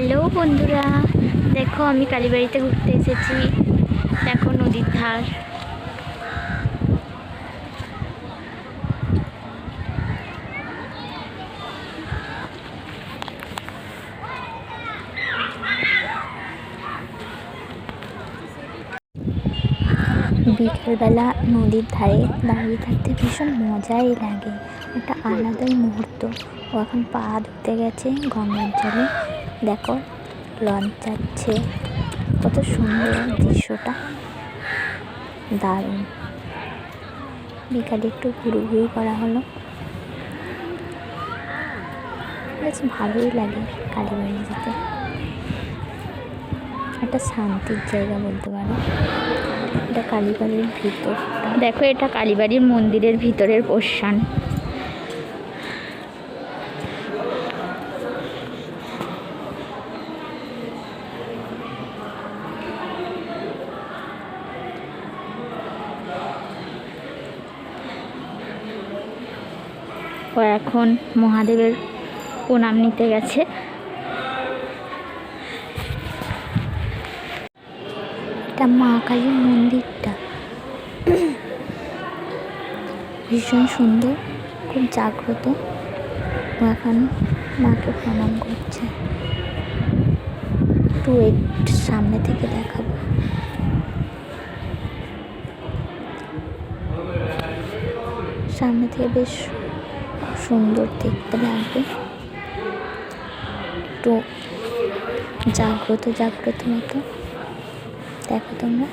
Hello বন্ধুরা, দেখো আমি কালীবাড়িতে ঘুরতে এসেছি। দেখো নদীর ধার। বিকেলবেলা নদীর ধারে দাঁড়িয়ে থাকতে ভীষণ মজাই লাগে, একটা আলাদাই মুহূর্ত। ও এখন পা ধুতে গেছে গঙ্গার জলে। দেখো লঞ্চ যাচ্ছে, কত সুন্দর দৃশ্যটা, দারুণ। বিকালে একটু ঘুরুঘুরি করা হলো, বেশ ভালোই লাগে কালীবাড়ি যেতে। একটা শান্তির জায়গা বলতে পারো। এটা কালীবাড়ির ভিতরটা, দেখো এটা কালীবাড়ির মন্দিরের ভিতরের পোর্শন। ও এখন মহাদেবের প্রণাম নিতে গেছে। এটা মা কালীর মন্দিরটা ভীষণ সুন্দর, খুব জাগ্রত। ও এখন মাকে প্রণাম করছে। একটু সামনে থেকে দেখাবো। সামনে থেকে বেশ সুন্দর দেখতে লাগবে, একটু জাগ্রত জাগ্রত মতো। দেখো তোমরা।